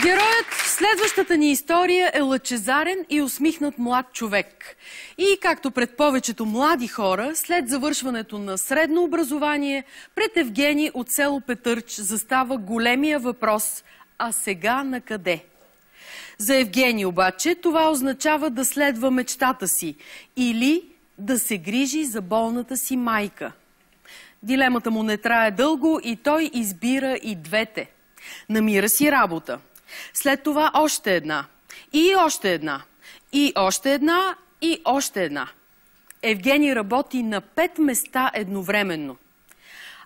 Героят в следващата ни история е лъчезарен и усмихнат млад човек. И както пред повечето млади хора, след завършването на средно образование, пред Евгений от село Петърч застава големия въпрос: а сега на къде? За Евгений обаче това означава да следва мечтата си или да се грижи за болната си майка. Дилемата му не трае дълго и той избира и двете. Намира си работа. След това още една. И още една. И още една. И още една. Евгений работи на 5 места едновременно.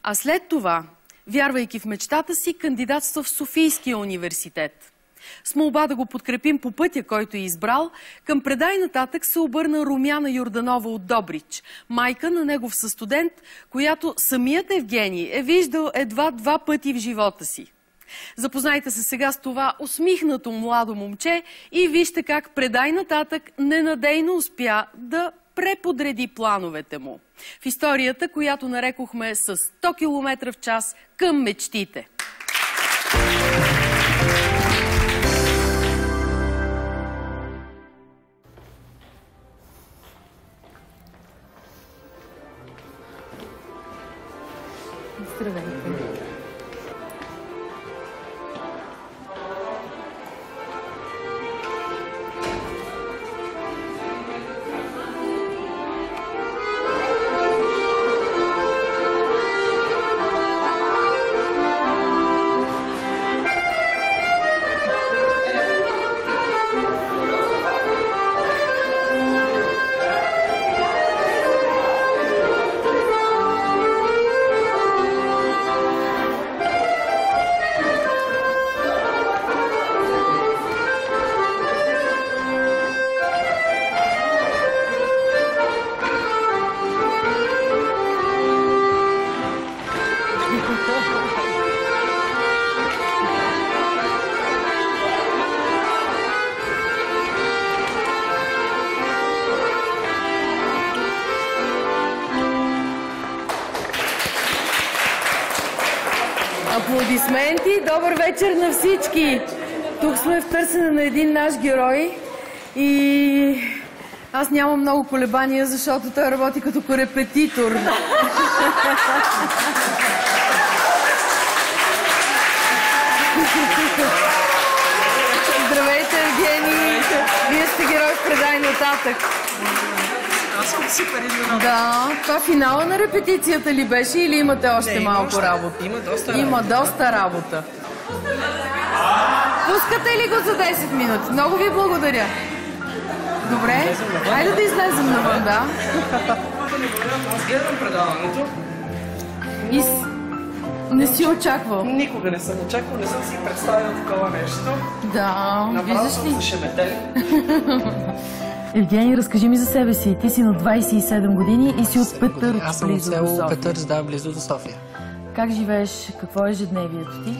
А след това, вярвайки в мечтата си, кандидатства в Софийския университет. С молба да го подкрепим по пътя, който е избрал, към предай нататък се обърна Румяна Йорданова от Добрич, майка на негов състудент, която самият Евгений е виждал едва 2 пъти в живота си. Запознайте се сега с това усмихнато младо момче и вижте как предай нататък ненадейно успя да преподреди плановете му. В историята, която нарекохме с 100 км в час към мечтите. Здравейте. Аплодисменти! Добър вечер на всички! Тук сме в търсене на един наш герой и аз нямам много колебания, защото той работи като корепетитор. Здравейте, Евгений! Вие сте герой в предай нататък. Аз съм супер изненадан. Да, това финала на репетицията ли беше или имате още малко работа? Има доста работа. Има доста работа. Пускате ли го за 10 минути? Много ви благодаря. Добре, хайде да излезем навън, да. Аз гледам предаването. И не си очаквал. Никога не съм очаквал, не съм си представил такова нещо. Да, виждаш ли? Направо ще метели. Евгений, разкажи ми за себе си. Ти си на 27 години и си от Петърч, Аз съм от близо до село София. Петърч, да, близо до София. Как живееш? Какво е ежедневието ти?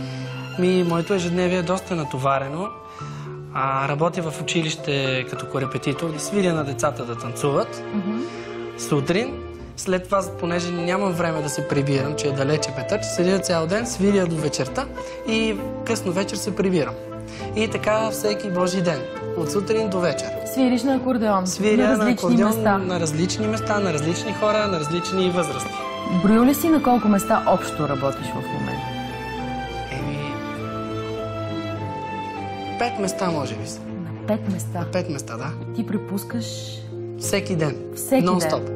Моето ежедневие е доста натоварено. Работя в училище като корепетитор и свиря на децата да танцуват сутрин. След това, понеже нямам време да се прибирам, че е далече Петърч, седя цял ден, свиря до вечерта и късно вечер се прибирам. И така всеки Божи ден, от сутрин до вечер. Свириш на акордеон? Свиря на акордеон места. на различни места, на различни хора, на различни възрасти. Броил ли си на колко места общо работиш в момента? 5 места може би са. На 5 места? На 5 места, да. Ти препускаш... Всеки ден. Всеки нон-стоп. ден?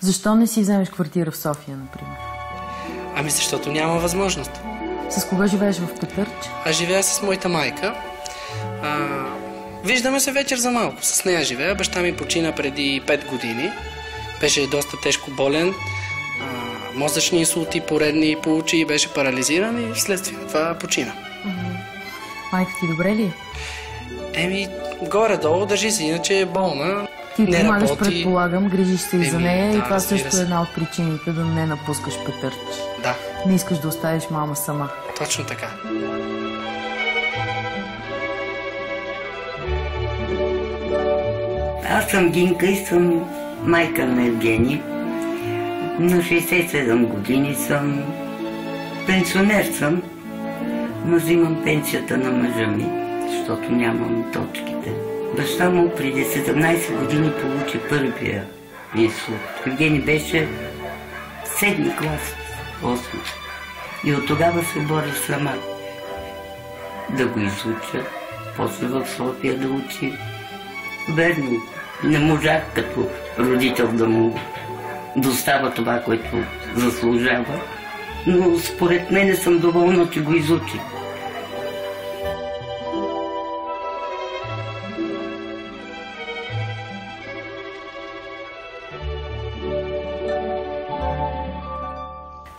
Защо не си вземеш квартира в София, например? Ами защото няма възможност. С кога живееш в Петърч? Аз живея с моята майка. Виждаме се вечер за малко. С нея живея. Баща ми почина преди 5 години. Беше доста тежко болен. Мозъчни инсулти поредни получи и беше парализиран и вследствие на това почина. Майка ти добре ли е? Еми, горе-долу държи се, иначе е болна. Ти не помагаш, работи. предполагам, грижиш се и за нея, да, и това също е се. една от причините да не напускаш Петърч. Да. Не искаш да оставиш мама сама. Точно така. Аз съм Гинка и съм майка на Евгений. На 67 години съм пенсионер съм, но взимам пенсията на мъжа ми, защото нямам точките. Баща му преди 17 години получи първия инсулт. Евгений беше 7 клас, 8. И от тогава се боря сама да го изуча, после в София да учи. Верно, не можах като родител да му достава това, което заслужава, но според мен съм доволна, че го изучи.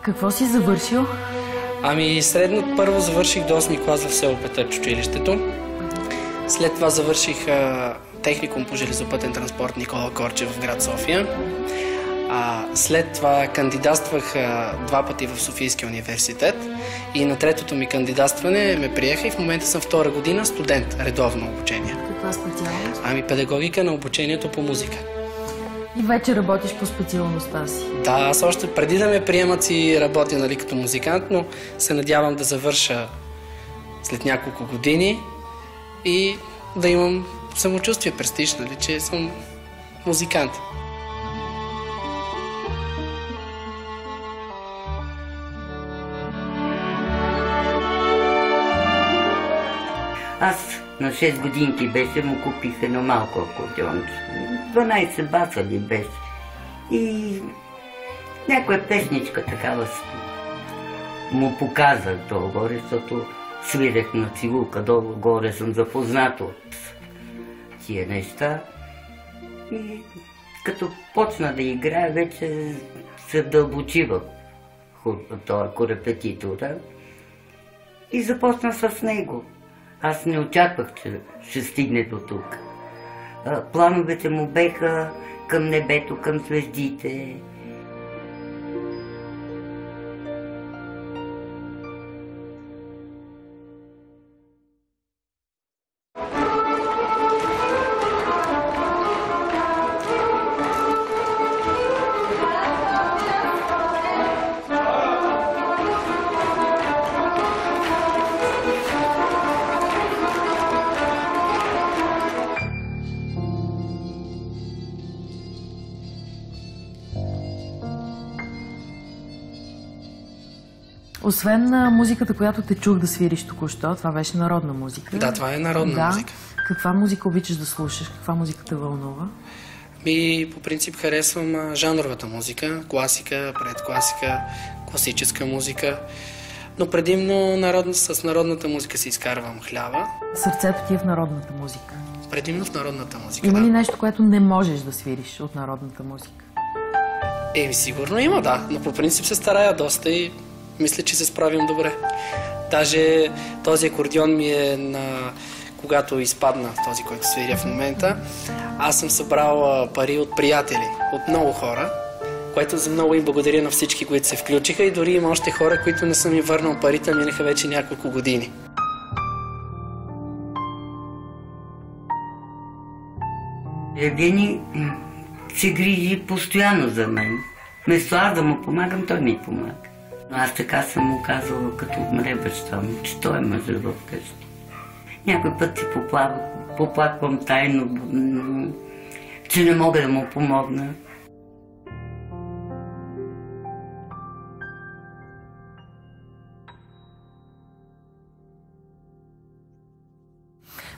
Какво си завършил? Ами средно първо завърших до 8 клас в село Петърч училището. След това завърших техникум по железопътен транспорт Никола Корчев в град София. След това кандидатствах 2 пъти в Софийския университет и на третото ми кандидатстване ме приеха и в момента съм 2-ра година студент, редовно обучение. Каква специалност? Ами педагогика на обучението по музика. И вече работиш по специалността си. Да, аз още преди да ме приемат си работя, нали, като музикант, но се надявам да завърша след няколко години и да имам самочувствие, престиж, нали, че съм музикант. Аз на 6 годинки беше, му купих едно малко акордеонче. 12 баса ли беше. И някоя песничка такава му показах долу-горе, защото свирех на цигулка долу-горе, съм запознат от тия неща. И като почна да играя, вече се вдълбочи в този корепетитора и започна с него. Аз не очаквах, че ще стигне до тук. Плановете му беха към небето, към звездите. Освен на музиката, която те чух да свириш току-що, това беше народна музика. Да, това е народна музика. Каква музика обичаш да слушаш? Каква музика те вълнува? По принцип харесвам жанровата музика, класика, предкласика, класическа музика, но предимно с народната музика си изкарвам хляба. Сърцето ти е в народната музика. Предимно в народната музика, Има ли да. нещо, което не можеш да свириш от народната музика? Сигурно има, да, но по принцип се старая доста и мисля, че се справим добре. Даже този акордеон ми е когато изпадна този, който свиря в момента. Аз съм събрал пари от приятели, от много хора, което за много им благодаря на всички, които се включиха и дори има още хора, които не съм им върнал парите, минаха вече няколко години. Евгений се грижи постоянно за мен. Вместо аз да му помагам, той ми помага. Аз така съм му казала, като умре баща му, че той е мъжът в къщи. Някой път си поплаквам тайно, че не мога да му помогна.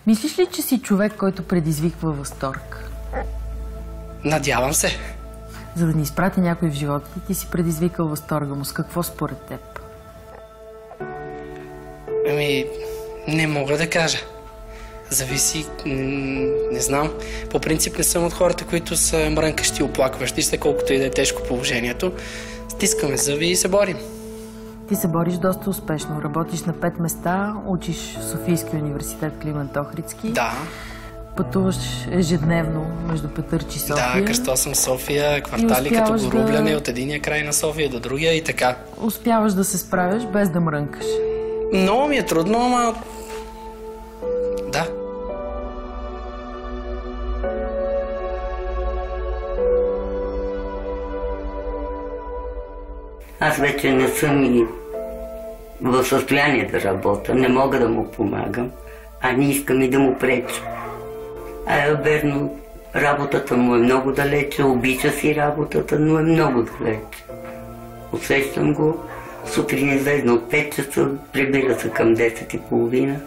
Мислиш ли, че си човек, който предизвиква възторг? Надявам се. За да ни изпрати някой в живота ти си предизвикал възторга му. С какво според теб? Не мога да кажа. Зависи, не знам. По принцип не съм от хората, които са мрънкащи, оплакващи се, колкото и да е тежко положението. Стискаме зъби и се борим. Ти се бориш доста успешно. Работиш на 5 места, учиш в Софийския университет Климент Охридски. Да. Пътуваш ежедневно между Петърч и София. Да, кръстосвам София, квартали като Горубляне, от единия край на София до другия и така. Успяваш да се справиш без да мрънкаш. Много ми е трудно, ама... Да. Аз вече не съм и в състояние да работя, не мога да му помагам, а не искам и да му преча. Верно, работата му е много далече, обича си работата, но е много далече. Усещам го, сутрин излезна от 5 часа, прибира се към 10:30.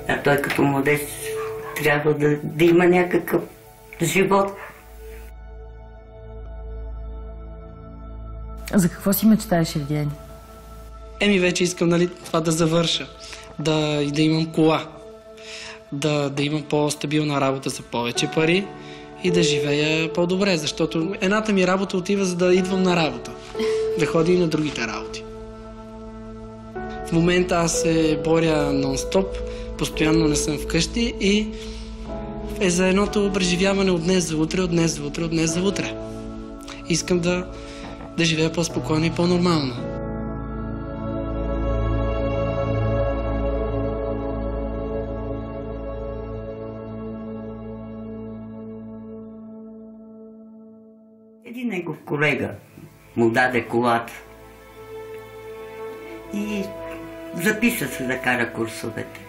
А той като младеж трябва да има някакъв живот. За какво си мечтаеш, Евгений? Вече искам това да завърша. Да имам кола. Да имам по-стабилна работа за повече пари и да живея по-добре, защото едната ми работа отива за да идвам на работа. Да ходя и на другите работи. В момента аз се боря нон-стоп, постоянно не съм вкъщи и е за едното преживяване от днес за утре, от днес за утре, от днес за утре. Искам да живея по-спокойно и по-нормално. Един негов колега му даде колата и записа се да кара курсовете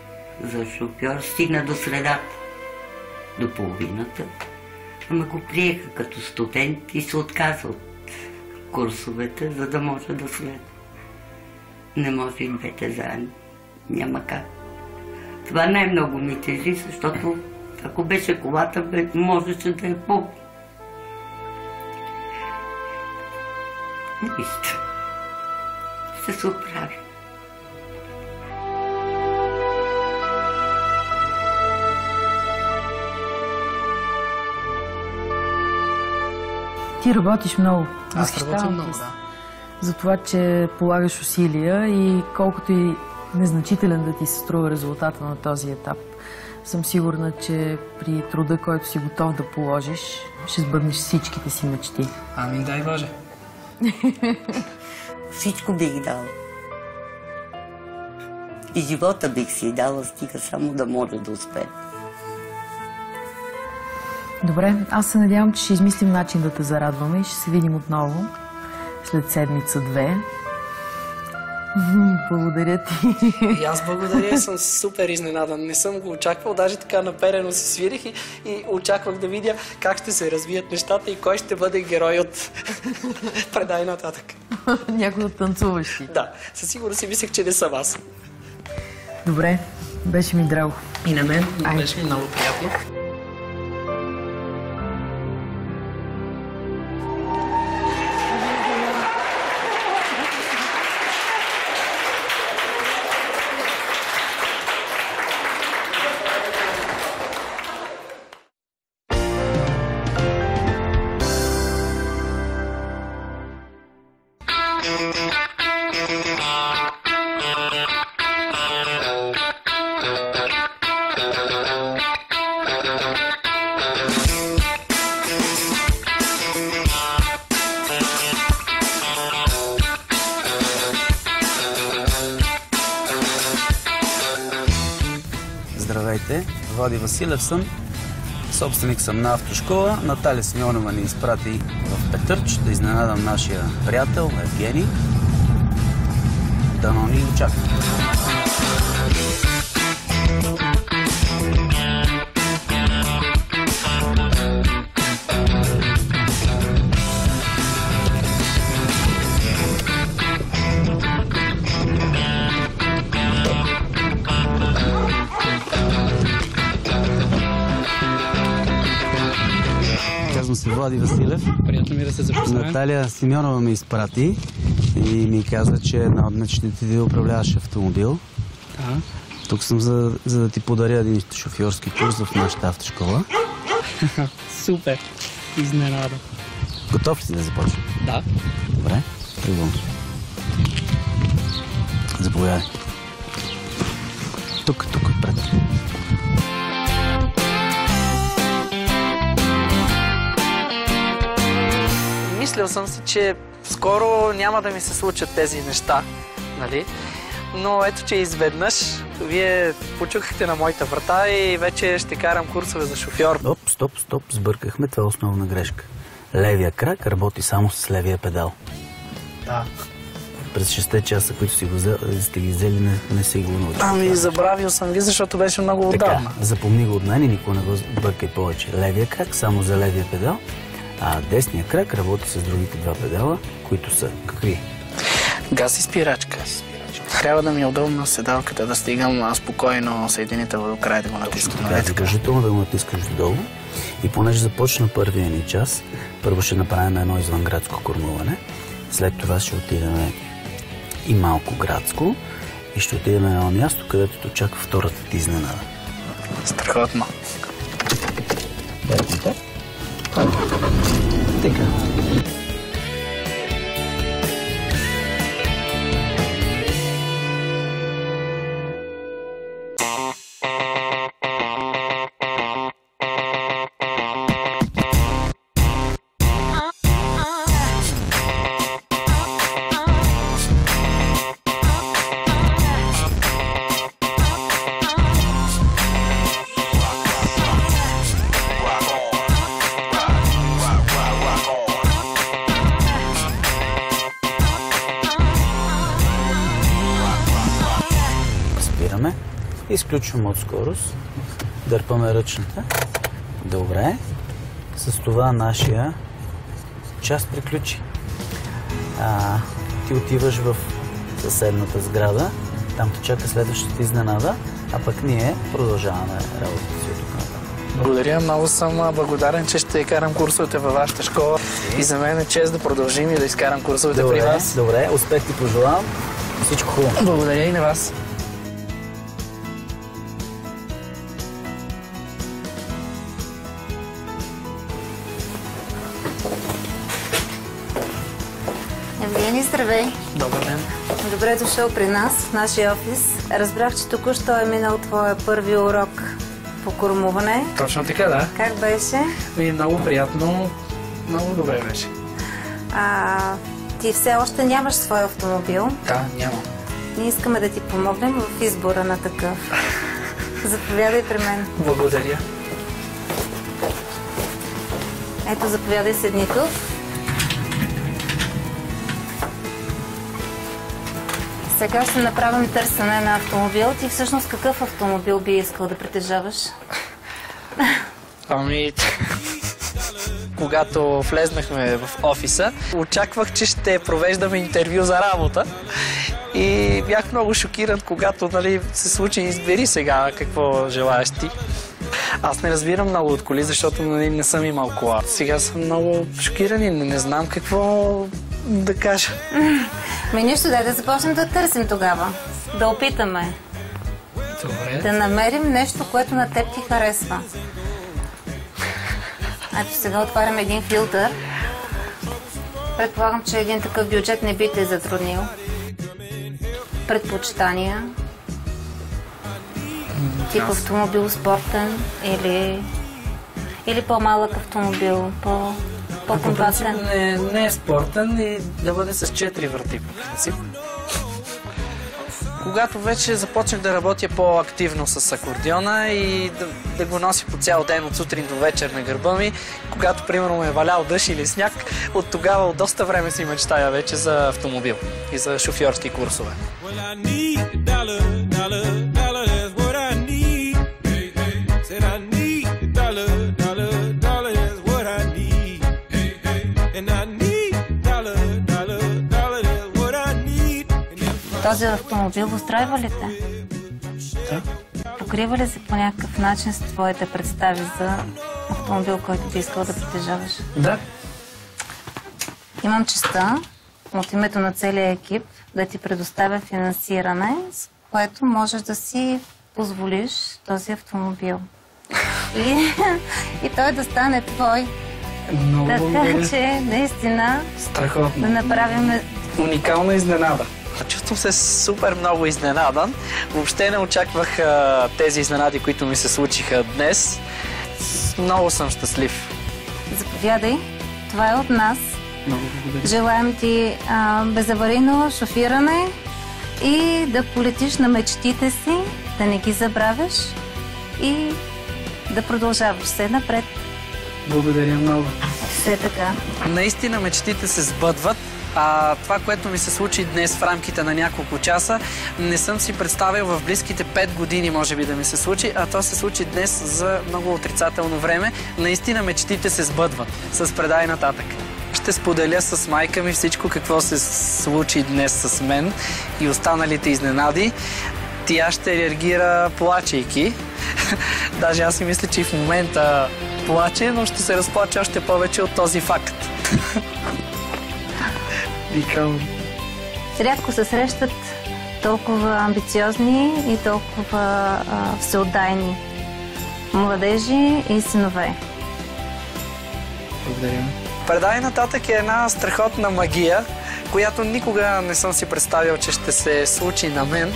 за шофьор. Стигна до средата, до половината, ама го приеха като студент и се отказа от курсовете, за да може да следва. Не може и двете заедно. Няма как. Това най-много ми тежи, защото ако беше колата, можеше да е по... Нищо. Ще се оправи. Ти работиш много. Аз работя много, да. За това, че полагаш усилия и колкото и незначителен да ти се струва резултата на този етап, съм сигурна, че при труда, който си готов да положиш, ще сбъднеш всичките си мечти. Дай Боже. Всичко бих дала. И живота бих си дала, стига само да може да успее. Добре, аз се надявам, че ще измислим начин да те зарадваме и ще се видим отново след седмица-две. Благодаря ти. И аз благодаря и съм супер изненадан. Не съм го очаквал, даже така наперено си свирих и очаквах да видя как ще се развият нещата и кой ще бъде герой от предай нататък. Някой от танцуващи. Да, със сигурност си мислех, че не съм аз. Добре, беше ми драго. И на мен беше много приятно. Здравейте, Влади Василев съм, собственик съм на автошкола. Наталия Симеонова ни изпрати в Петърч да изненадам нашия приятел Евгений. Дано ни очаква. казвам се Влади Василев. Приятно ми да се запознаем. Наталия Симеонова ме изпрати и ми каза, че една от мечтите ти да управляваш автомобил. Да. Тук съм за да ти подаря един шофьорски курс в нашата автошкола. Супер. Изненада. Готов ли си да започнем? Да. Добре, тръгвам. Заповядай. Тук, отпред. Мислил съм си, че скоро няма да ми се случат тези неща, нали? Но ето, че изведнъж вие почукахте на моята врата и вече ще карам курсове за шофьор. Стоп, сбъркахме. Това е основна грешка. Левия крак работи само с левия педал. Да. През 6 часа, които сте ги взели, не си го научили. Ами, забравил съм ви, защото беше много отдавна. Така, запомни го от мен и никога не го бъркай повече. Левия крак само за левия педал, а десния крак работи с другите два педала, които са какви? Газ и спирачка. Трябва да ми е удобна седалката, да стигам спокойно съединител до края да го натискам. Трябва задължително да го натискаш додолу. И понеже започна първия ни час, първо ще направим едно извънградско кормуване. След това ще отидем и малко градско и ще отидем на едно място, където те очаква втората ти изненада. Страхотно. Така. Изключваме от скорост, дърпаме ръчната. Добре. С това нашия час приключи. Ти отиваш в съседната сграда, там те чака следващата изненада, а пък ние продължаваме работата си от тук нататък. Благодаря, много съм благодарен, че ще карам курсовете във вашата школа и за мен е чест да продължим и да изкарам курсовете при вас. Добре, успех ти пожелавам. Всичко хубаво. Благодаря и на вас. Евгений, здравей! Добър ден! Добре дошъл при нас, в нашия офис. Разбрах, че току-що е минал твоя първи урок по кормуване. Точно така, да. Как беше? Много приятно, много добре беше. Ти все още нямаш свой автомобил. Да, нямам. Ние искаме да ти помогнем в избора на такъв. Заповядай при мен. Благодаря. Ето, заповядай, седни тук. Сега ще направим търсене на автомобил. Ти всъщност какъв автомобил би искал да притежаваш? Ами, когато влезнахме в офиса, очаквах, че ще провеждаме интервю за работа. И бях много шокиран, когато се случи избери сега какво желаеш ти. Аз не разбирам много от коли, защото не съм имал кола. Сега съм много шокиран и не знам какво да кажа. Нищо, да започнем да търсим тогава. Да опитаме. Добре. Да намерим нещо, което на теб ти харесва. Ето сега отварям един филтър. Предполагам, че един такъв бюджет не би те затруднил. Предпочитания. Тип автомобил спортен или по-малък автомобил, по-компактен. Не е спортен и да бъде с 4 врати, по принцип. Когато вече започнах да работя по-активно с акордеона и да го носи по цял ден от сутрин до вечер на гърба ми, когато примерно ме е валял дъжд или сняг, от тогава от доста време си мечтая вече за автомобил и за шофьорски курсове. Този автомобил устройва ли те? Да. Покрива ли се по някакъв начин с твоите представи за автомобил, който би искал да притежаваш? Да. Имам честта от името на целия екип да ти предоставя финансиране, с което можеш да си позволиш този автомобил. И той да стане твой. Много благодаря. Така че, наистина, Страхотно. да направим... Уникална изненада. Чувствам се супер много изненадан. Въобще не очаквах тези изненади, които ми се случиха днес. Много съм щастлив. Заповядай. Това е от нас. Много благодаря. Желаем ти безаварийно шофиране и да полетиш на мечтите си, да не ги забравяш и да продължаваш все напред. Благодаря много. Все така. Наистина мечтите се сбъдват. Това, което ми се случи днес в рамките на няколко часа, не съм си представил в близките 5 години, може би, да ми се случи, а то се случи днес за много отрицателно време. Наистина мечтите се сбъдват с Предай нататък. Ще споделя с майка ми всичко какво се случи днес с мен и останалите изненади. Тя ще реагира плачейки. Даже аз си мисля, че и в момента плаче, но ще се разплаче още повече от този факт. Рядко се срещат толкова амбициозни и толкова всеотдайни младежи и синове. Благодаря. Предай нататък е една страхотна магия, която никога не съм си представил, че ще се случи на мен.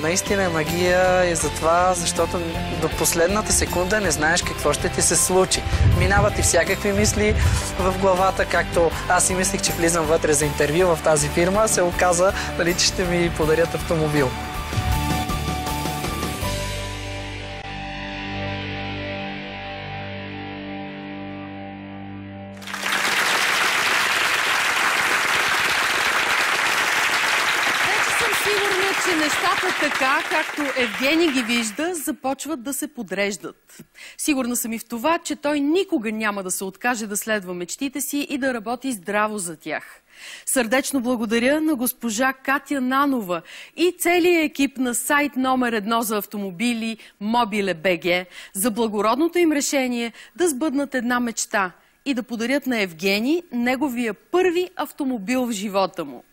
Наистина е магия и затова, защото до последната секунда не знаеш какво ще ти се случи. Минават и всякакви мисли в главата, както аз си мислих, че влизам вътре за интервю в тази фирма, се оказа, че ще ми подарят автомобил. Сигурна, че нещата така, както Евгений ги вижда, започват да се подреждат. Сигурна съм и в това, че той никога няма да се откаже да следва мечтите си и да работи здраво за тях. Сърдечно благодаря на госпожа Катя Нанова и целият екип на сайт номер 1 за автомобили Mobile.bg за благородното им решение да сбъднат една мечта и да подарят на Евгений неговия първи автомобил в живота му.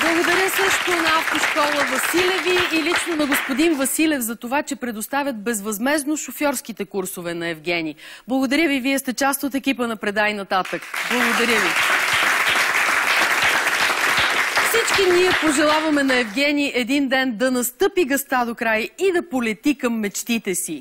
Благодаря също на автошкола Василеви и лично на господин Василев за това, че предоставят безвъзмездно шофьорските курсове на Евгений. Благодаря ви, вие сте част от екипа на Предай нататък. Благодаря ви. Всички ние пожелаваме на Евгений един ден да настъпи гъста до край и да полети към мечтите си.